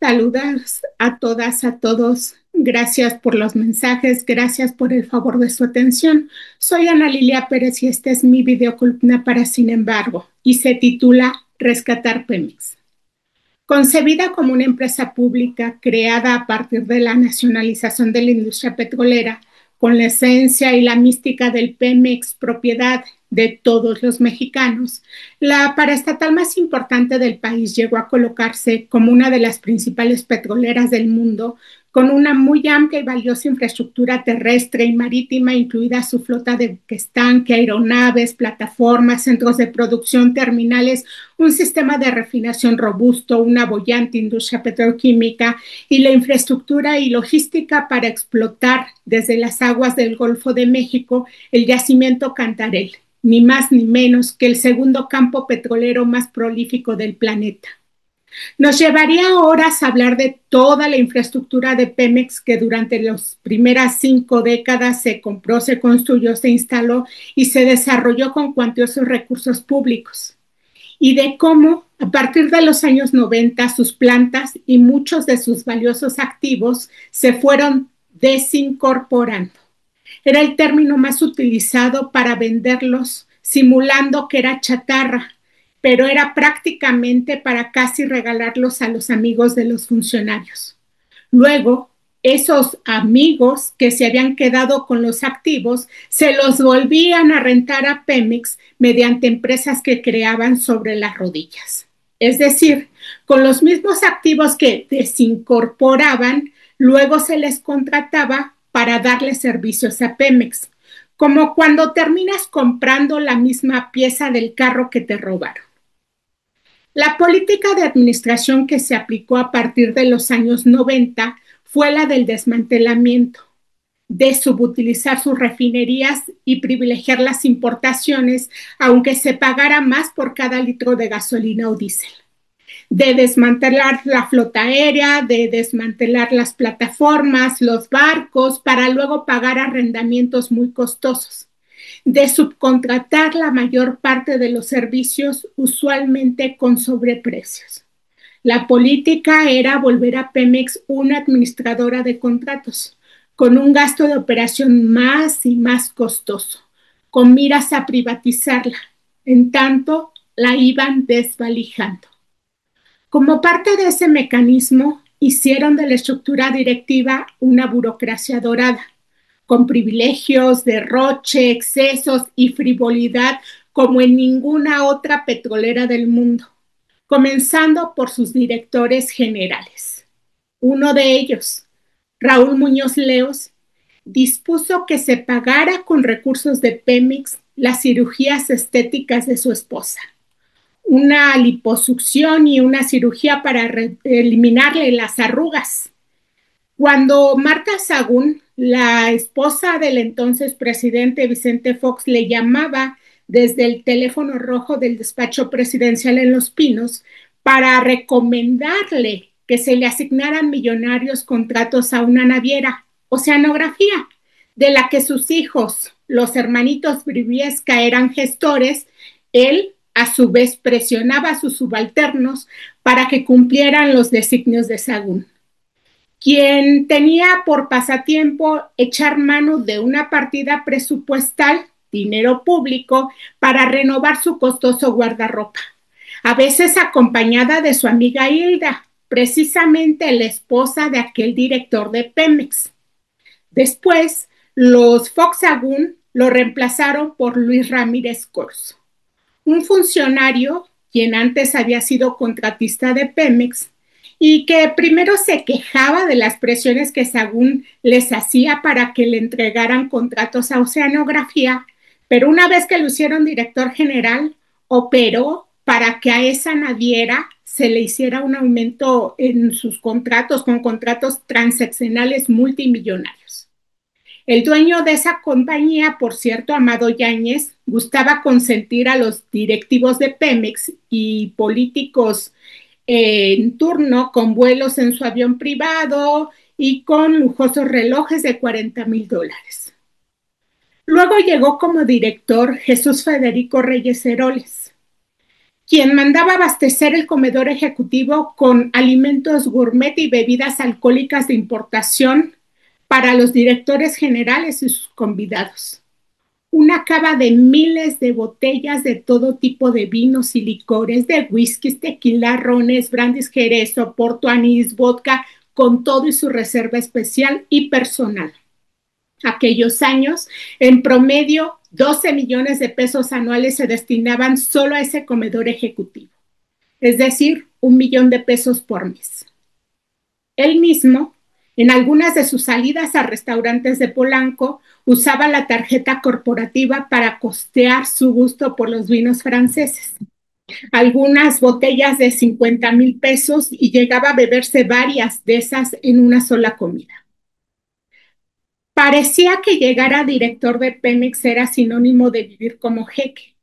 Saludos a todas, a todos. Gracias por los mensajes, gracias por el favor de su atención. Soy Ana Lilia Pérez y esta es mi videocolumna para Sin embargo y se titula Rescatar Pemex. Concebida como una empresa pública creada a partir de la nacionalización de la industria petrolera, con la esencia y la mística del Pemex, propiedad de todos los mexicanos, la paraestatal más importante del país llegó a colocarse como una de las principales petroleras del mundo, con una muy amplia y valiosa infraestructura terrestre y marítima, incluida su flota de estanque, aeronaves, plataformas, centros de producción, terminales, un sistema de refinación robusto, una boyante industria petroquímica y la infraestructura y logística para explotar desde las aguas del Golfo de México el yacimiento Cantarell, ni más ni menos que el segundo campo petrolero más prolífico del planeta. Nos llevaría horas hablar de toda la infraestructura de Pemex que durante las primeras 5 décadas se compró, se construyó, se instaló y se desarrolló con cuantiosos recursos públicos. Y de cómo, a partir de los años 90, sus plantas y muchos de sus valiosos activos se fueron desincorporando. Era el término más utilizado para venderlos, simulando que era chatarra, pero era prácticamente para casi regalarlos a los amigos de los funcionarios. Luego, esos amigos que se habían quedado con los activos se los volvían a rentar a Pemex mediante empresas que creaban sobre las rodillas. Es decir, con los mismos activos que desincorporaban, luego se les contrataba para darle servicios a Pemex, como cuando terminas comprando la misma pieza del carro que te robaron. La política de administración que se aplicó a partir de los años 90 fue la del desmantelamiento, de subutilizar sus refinerías y privilegiar las importaciones, aunque se pagara más por cada litro de gasolina o diésel, de desmantelar la flota aérea, de desmantelar las plataformas, los barcos, para luego pagar arrendamientos muy costosos, de subcontratar la mayor parte de los servicios, usualmente con sobreprecios. La política era volver a Pemex una administradora de contratos, con un gasto de operación más y más costoso, con miras a privatizarla. En tanto, la iban desvalijando. Como parte de ese mecanismo, hicieron de la estructura directiva una burocracia dorada, con privilegios, derroche, excesos y frivolidad como en ninguna otra petrolera del mundo, comenzando por sus directores generales. Uno de ellos, Raúl Muñoz Leos, dispuso que se pagara con recursos de Pemex las cirugías estéticas de su esposa, una liposucción y una cirugía para eliminarle las arrugas. Cuando Marta Sagún, la esposa del entonces presidente Vicente Fox, le llamaba desde el teléfono rojo del despacho presidencial en Los Pinos para recomendarle que se le asignaran millonarios contratos a una naviera, Oceanografía, de la que sus hijos, los hermanitos Briviesca, eran gestores, él a su vez presionaba a sus subalternos para que cumplieran los designios de Sagún, quien tenía por pasatiempo echar mano de una partida presupuestal, dinero público, para renovar su costoso guardarropa, a veces acompañada de su amiga Hilda, precisamente la esposa de aquel director de Pemex. Después, los Fox Sagún lo reemplazaron por Luis Ramírez Corzo, un funcionario quien antes había sido contratista de Pemex y que primero se quejaba de las presiones que Sagún les hacía para que le entregaran contratos a Oceanografía, pero una vez que lo hicieron director general, operó para que a esa naviera se le hiciera un aumento en sus contratos, con contratos transaccionales multimillonarios. El dueño de esa compañía, por cierto, Amado Yáñez, gustaba consentir a los directivos de Pemex y políticos en turno con vuelos en su avión privado y con lujosos relojes de $40,000. Luego llegó como director Jesús Federico Reyes Heroles, quien mandaba abastecer el comedor ejecutivo con alimentos gourmet y bebidas alcohólicas de importación para los directores generales y sus convidados. Una cava de miles de botellas de todo tipo de vinos y licores, de whiskies, tequila, rones, brandis, jerez, oporto, anís, vodka, con todo y su reserva especial y personal. Aquellos años, en promedio, 12 millones de pesos anuales se destinaban solo a ese comedor ejecutivo, es decir, 1 millón de pesos por mes. Él mismo, en algunas de sus salidas a restaurantes de Polanco, usaba la tarjeta corporativa para costear su gusto por los vinos franceses. Algunas botellas de 50,000 pesos y llegaba a beberse varias de esas en una sola comida. Parecía que llegar a director de Pemex era sinónimo de vivir como jeque,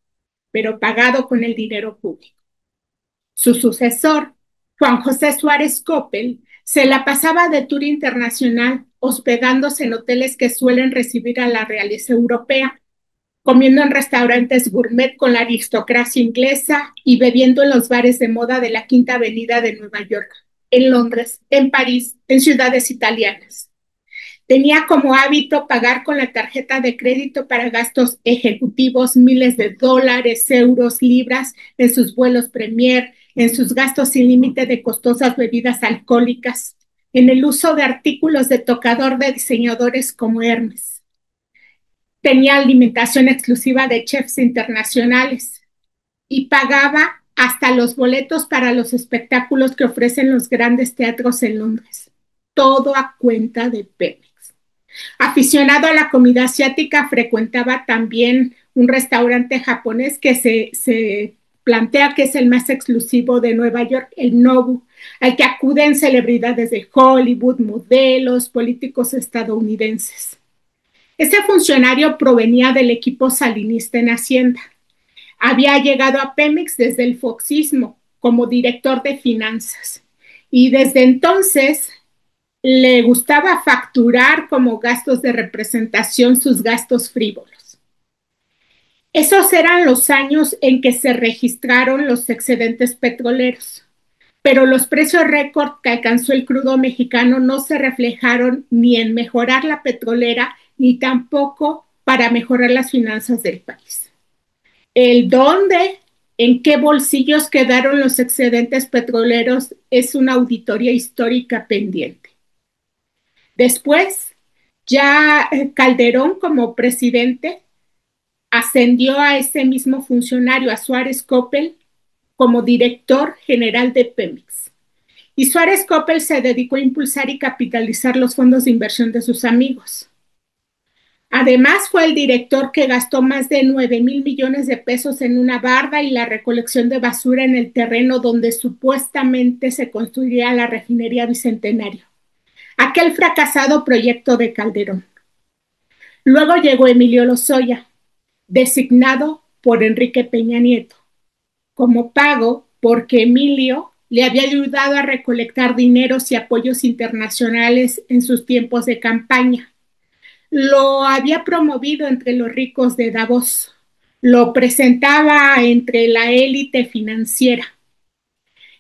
pero pagado con el dinero público. Su sucesor, Juan José Suárez Coppel, se la pasaba de tour internacional, hospedándose en hoteles que suelen recibir a la realeza europea, comiendo en restaurantes gourmet con la aristocracia inglesa y bebiendo en los bares de moda de la Quinta Avenida de Nueva York, en Londres, en París, en ciudades italianas. Tenía como hábito pagar con la tarjeta de crédito para gastos ejecutivos miles de dólares, euros, libras en sus vuelos Premier, en sus gastos sin límite de costosas bebidas alcohólicas, en el uso de artículos de tocador de diseñadores como Hermes. Tenía alimentación exclusiva de chefs internacionales y pagaba hasta los boletos para los espectáculos que ofrecen los grandes teatros en Londres. Todo a cuenta de Pemex. Aficionado a la comida asiática, frecuentaba también un restaurante japonés que se plantea que es el más exclusivo de Nueva York, el Nobu, al que acuden celebridades de Hollywood, modelos, políticos estadounidenses. Este funcionario provenía del equipo salinista en Hacienda. Había llegado a Pemex desde el foxismo como director de finanzas y desde entonces le gustaba facturar como gastos de representación sus gastos frívolos. Esos eran los años en que se registraron los excedentes petroleros, pero los precios récord que alcanzó el crudo mexicano no se reflejaron ni en mejorar la petrolera ni tampoco para mejorar las finanzas del país. El dónde, en qué bolsillos quedaron los excedentes petroleros es una auditoría histórica pendiente. Después, ya Calderón como presidente ascendió a ese mismo funcionario, a Suárez Coppel, como director general de Pemex. Y Suárez Coppel se dedicó a impulsar y capitalizar los fondos de inversión de sus amigos. Además, fue el director que gastó más de 9,000 millones de pesos en una barda y la recolección de basura en el terreno donde supuestamente se construiría la refinería Bicentenario, aquel fracasado proyecto de Calderón. Luego llegó Emilio Lozoya, designado por Enrique Peña Nieto, como pago porque Emilio le había ayudado a recolectar dineros y apoyos internacionales en sus tiempos de campaña. Lo había promovido entre los ricos de Davos, lo presentaba entre la élite financiera.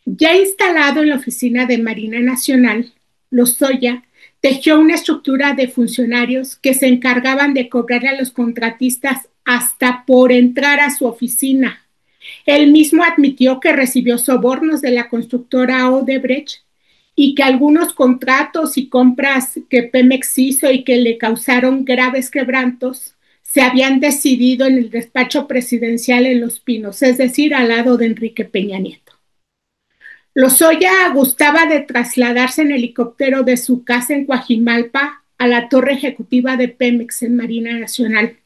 Ya instalado en la oficina de Marina Nacional, Lozoya tejió una estructura de funcionarios que se encargaban de cobrarle a los contratistas hasta por entrar a su oficina. Él mismo admitió que recibió sobornos de la constructora Odebrecht y que algunos contratos y compras que Pemex hizo y que le causaron graves quebrantos se habían decidido en el despacho presidencial en Los Pinos, es decir, al lado de Enrique Peña Nieto. Lozoya gustaba de trasladarse en helicóptero de su casa en Coajimalpa a la torre ejecutiva de Pemex en Marina Nacional.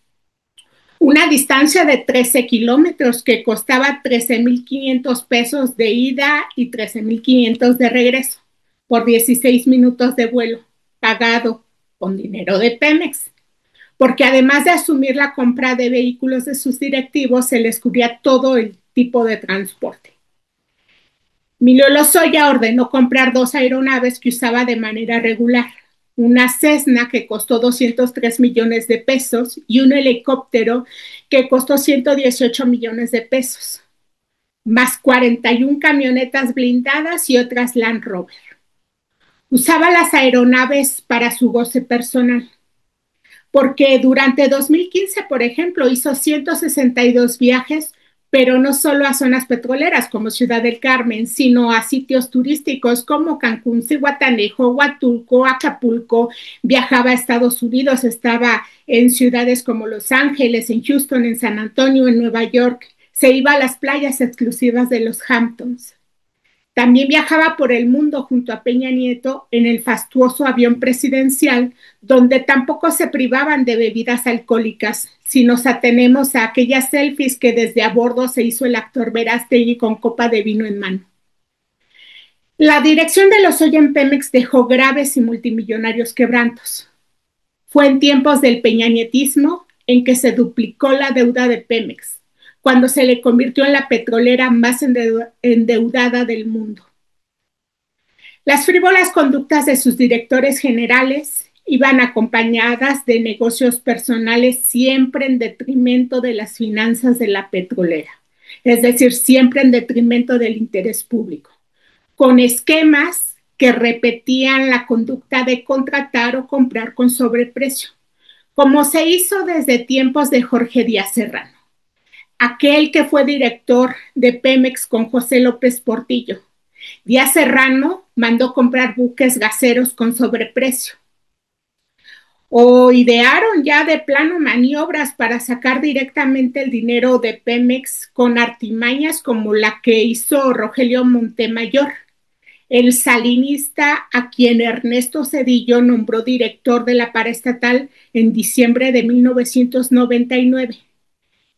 Una distancia de 13 kilómetros que costaba 13,500 pesos de ida y 13,500 de regreso por 16 minutos de vuelo, pagado con dinero de Pemex, porque además de asumir la compra de vehículos de sus directivos, se les cubría todo el tipo de transporte. Emilio Lozoya ordenó comprar 2 aeronaves que usaba de manera regular, una Cessna que costó 203 millones de pesos y un helicóptero que costó 118 millones de pesos. más 41 camionetas blindadas y otras Land Rover. Usaba las aeronaves para su goce personal, porque durante 2015, por ejemplo, hizo 162 viajes, pero no solo a zonas petroleras como Ciudad del Carmen, sino a sitios turísticos como Cancún, Zihuatanejo, Huatulco, Acapulco. Viajaba a Estados Unidos, estaba en ciudades como Los Ángeles, en Houston, en San Antonio, en Nueva York. Se iba a las playas exclusivas de los Hamptons. También viajaba por el mundo junto a Peña Nieto en el fastuoso avión presidencial, donde tampoco se privaban de bebidas alcohólicas, si nos atenemos a aquellas selfies que desde a bordo se hizo el actor Verástegui con copa de vino en mano. La dirección de Lozoya en Pemex dejó graves y multimillonarios quebrantos. Fue en tiempos del peñanietismo en que se duplicó la deuda de Pemex, cuando se le convirtió en la petrolera más endeudada del mundo. Las frívolas conductas de sus directores generales iban acompañadas de negocios personales siempre en detrimento de las finanzas de la petrolera, es decir, siempre en detrimento del interés público, con esquemas que repetían la conducta de contratar o comprar con sobreprecio, como se hizo desde tiempos de Jorge Díaz Serrano, aquel que fue director de Pemex con José López Portillo. Díaz Serrano mandó comprar buques gaseros con sobreprecio. O idearon ya de plano maniobras para sacar directamente el dinero de Pemex con artimañas como la que hizo Rogelio Montemayor, el salinista a quien Ernesto Zedillo nombró director de la paraestatal en diciembre de 1999.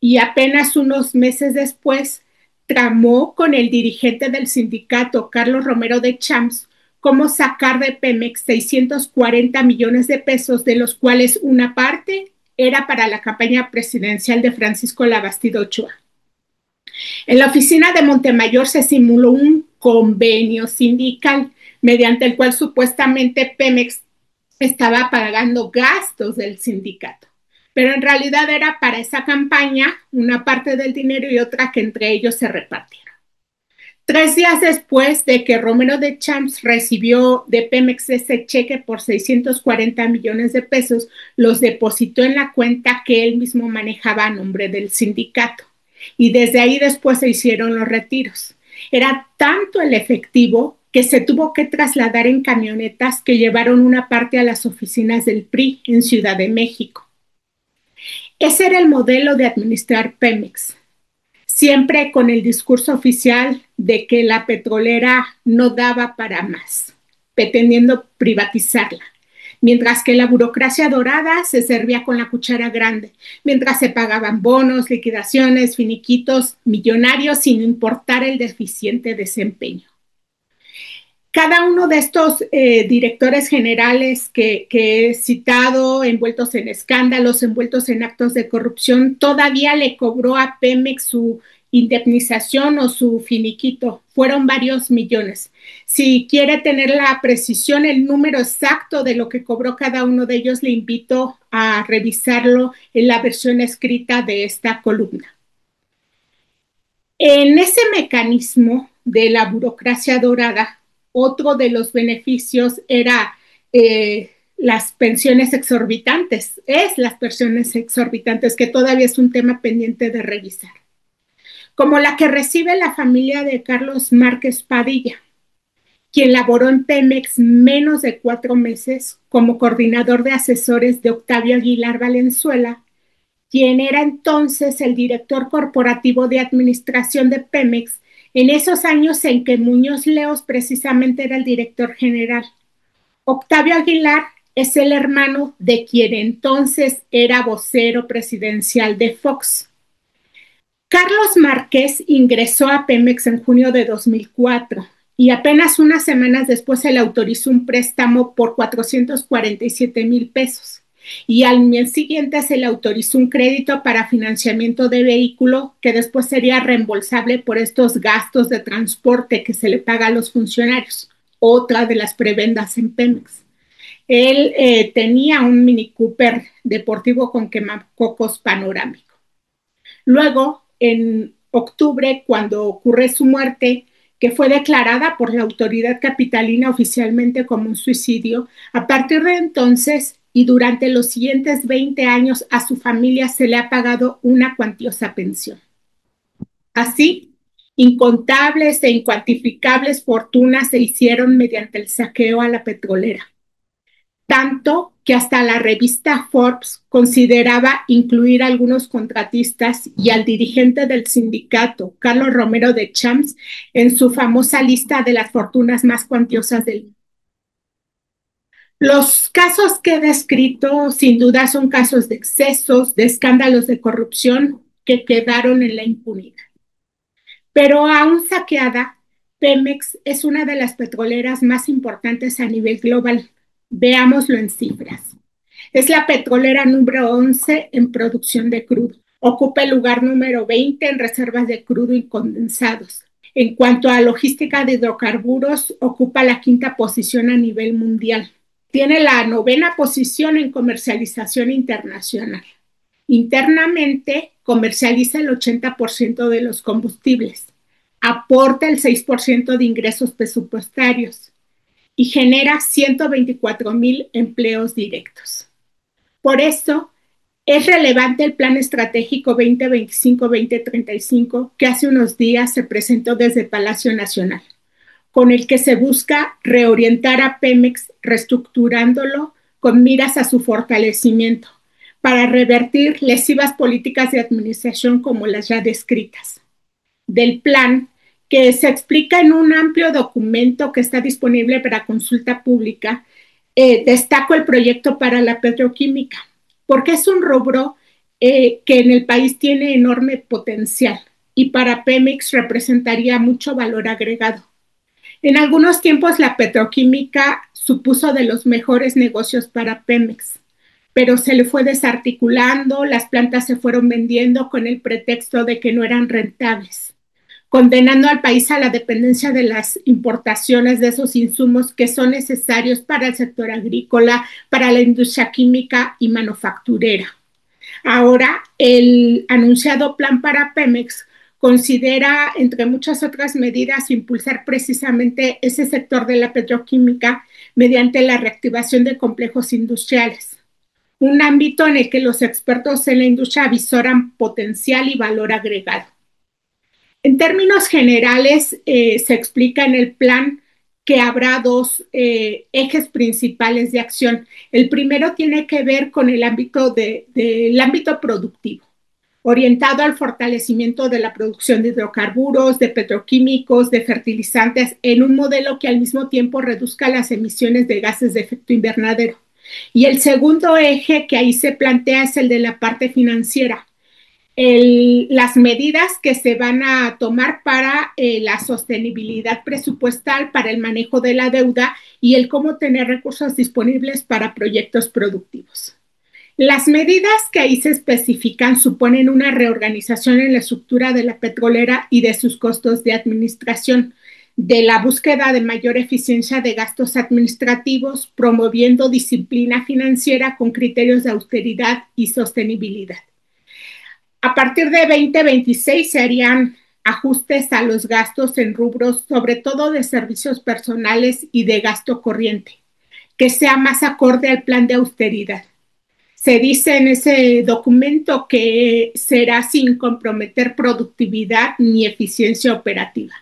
Y apenas unos meses después tramó con el dirigente del sindicato, Carlos Romero de Champs, cómo sacar de Pemex 640 millones de pesos, de los cuales una parte era para la campaña presidencial de Francisco Labastida Ochoa. En la oficina de Montemayor se simuló un convenio sindical mediante el cual supuestamente Pemex estaba pagando gastos del sindicato, pero en realidad era para esa campaña una parte del dinero y otra que entre ellos se repartieron. 3 días después de que Romero de Champs recibió de Pemex ese cheque por 640 millones de pesos, los depositó en la cuenta que él mismo manejaba a nombre del sindicato. Y desde ahí después se hicieron los retiros. Era tanto el efectivo que se tuvo que trasladar en camionetas que llevaron una parte a las oficinas del PRI en Ciudad de México. Ese era el modelo de administrar Pemex, siempre con el discurso oficial de que la petrolera no daba para más, pretendiendo privatizarla, mientras que la burocracia dorada se servía con la cuchara grande, mientras se pagaban bonos, liquidaciones, finiquitos millonarios sin importar el deficiente desempeño. Cada uno de estos directores generales que he citado, envueltos en escándalos, envueltos en actos de corrupción, todavía le cobró a Pemex su indemnización o su finiquito. Fueron varios millones. Si quiere tener la precisión, el número exacto de lo que cobró cada uno de ellos, le invito a revisarlo en la versión escrita de esta columna. En ese mecanismo de la burocracia dorada, otro de los beneficios era las pensiones exorbitantes, las pensiones exorbitantes, que todavía es un tema pendiente de revisar, como la que recibe la familia de Carlos Márquez Padilla, quien laboró en Pemex menos de 4 meses como coordinador de asesores de Octavio Aguilar Valenzuela, quien era entonces el director corporativo de administración de Pemex, en esos años en que Muñoz Leos precisamente era el director general. Octavio Aguilar es el hermano de quien entonces era vocero presidencial de Fox. Carlos Márquez ingresó a Pemex en junio de 2004 y apenas unas semanas después se le autorizó un préstamo por 447,000 pesos. Y al mes siguiente se le autorizó un crédito para financiamiento de vehículo que después sería reembolsable por estos gastos de transporte que se le paga a los funcionarios, otra de las prebendas en Pemex. Él tenía un Mini Cooper deportivo con quemacocos panorámico. Luego, en octubre, cuando ocurre su muerte, que fue declarada por la autoridad capitalina oficialmente como un suicidio. A partir de entonces y durante los siguientes 20 años a su familia se le ha pagado una cuantiosa pensión. Así, incontables e incuantificables fortunas se hicieron mediante el saqueo a la petrolera, tanto que hasta la revista Forbes consideraba incluir a algunos contratistas y al dirigente del sindicato, Carlos Romero de Champs, en su famosa lista de las fortunas más cuantiosas del mundo. Los casos que he descrito, sin duda, son casos de excesos, de escándalos de corrupción que quedaron en la impunidad. Pero aún saqueada, Pemex es una de las petroleras más importantes a nivel global. Veámoslo en cifras. Es la petrolera número 11 en producción de crudo. Ocupa el lugar número 20 en reservas de crudo y condensados. En cuanto a logística de hidrocarburos, ocupa la quinta posición a nivel mundial. Tiene la novena posición en comercialización internacional. Internamente comercializa el 80% de los combustibles, aporta el 6% de ingresos presupuestarios y genera 124,000 empleos directos. Por eso es relevante el Plan Estratégico 2025-2035 que hace unos días se presentó desde Palacio Nacional, con el que se busca reorientar a Pemex, reestructurándolo con miras a su fortalecimiento, para revertir lesivas políticas de administración como las ya descritas. Del plan, que se explica en un amplio documento que está disponible para consulta pública, destaco el proyecto para la petroquímica, porque es un rubro que en el país tiene enorme potencial y para Pemex representaría mucho valor agregado. En algunos tiempos la petroquímica supuso de los mejores negocios para Pemex, pero se le fue desarticulando, las plantas se fueron vendiendo con el pretexto de que no eran rentables, condenando al país a la dependencia de las importaciones de esos insumos que son necesarios para el sector agrícola, para la industria química y manufacturera. Ahora, el anunciado plan para Pemex considera, entre muchas otras medidas, impulsar precisamente ese sector de la petroquímica mediante la reactivación de complejos industriales, un ámbito en el que los expertos en la industria avisoran potencial y valor agregado. En términos generales, se explica en el plan que habrá dos ejes principales de acción. El primero tiene que ver con el ámbito del ámbito productivo, orientado al fortalecimiento de la producción de hidrocarburos, de petroquímicos, de fertilizantes, en un modelo que al mismo tiempo reduzca las emisiones de gases de efecto invernadero. Y el segundo eje que ahí se plantea es el de la parte financiera. Las medidas que se van a tomar para la sostenibilidad presupuestal, para el manejo de la deuda y el cómo tener recursos disponibles para proyectos productivos. Las medidas que ahí se especifican suponen una reorganización en la estructura de la petrolera y de sus costos de administración, de la búsqueda de mayor eficiencia de gastos administrativos, promoviendo disciplina financiera con criterios de austeridad y sostenibilidad. A partir de 2026 se harían ajustes a los gastos en rubros, sobre todo de servicios personales y de gasto corriente, que sea más acorde al plan de austeridad. Se dice en ese documento que será sin comprometer productividad ni eficiencia operativa.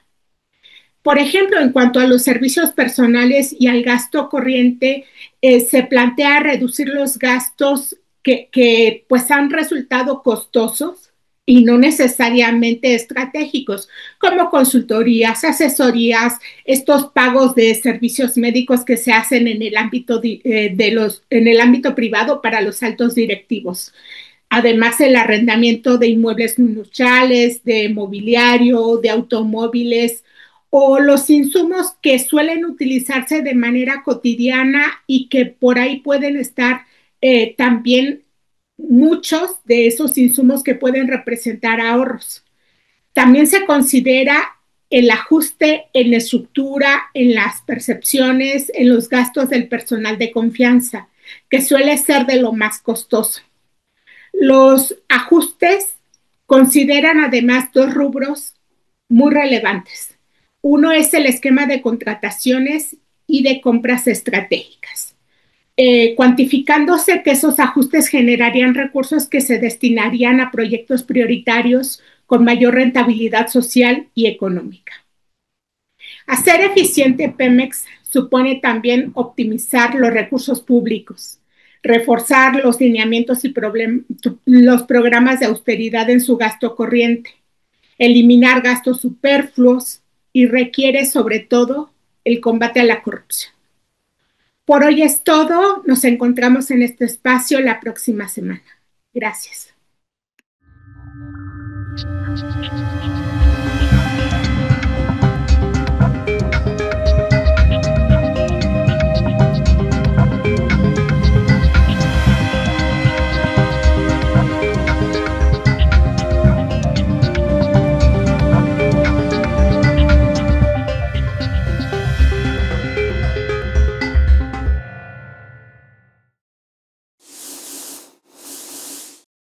Por ejemplo, en cuanto a los servicios personales y al gasto corriente, se plantea reducir los gastos que pues han resultado costosos y no necesariamente estratégicos, como consultorías, asesorías, estos pagos de servicios médicos que se hacen en el ámbito en el ámbito privado para los altos directivos. Además, el arrendamiento de inmuebles industriales, de mobiliario, de automóviles o los insumos que suelen utilizarse de manera cotidiana y que por ahí pueden estar también muchos de esos insumos que pueden representar ahorros. También se considera el ajuste en la estructura, en las percepciones, en los gastos del personal de confianza, que suele ser de lo más costoso. Los ajustes Consideran además dos rubros muy relevantes. Uno es el esquema de contrataciones y de compras estratégicas, cuantificándose que esos ajustes generarían recursos que se destinarían a proyectos prioritarios con mayor rentabilidad social y económica. Hacer eficiente Pemex supone también optimizar los recursos públicos, reforzar los lineamientos y los programas de austeridad en su gasto corriente, eliminar gastos superfluos y requiere sobre todo el combate a la corrupción. Por hoy es todo. Nos encontramos en este espacio la próxima semana. Gracias.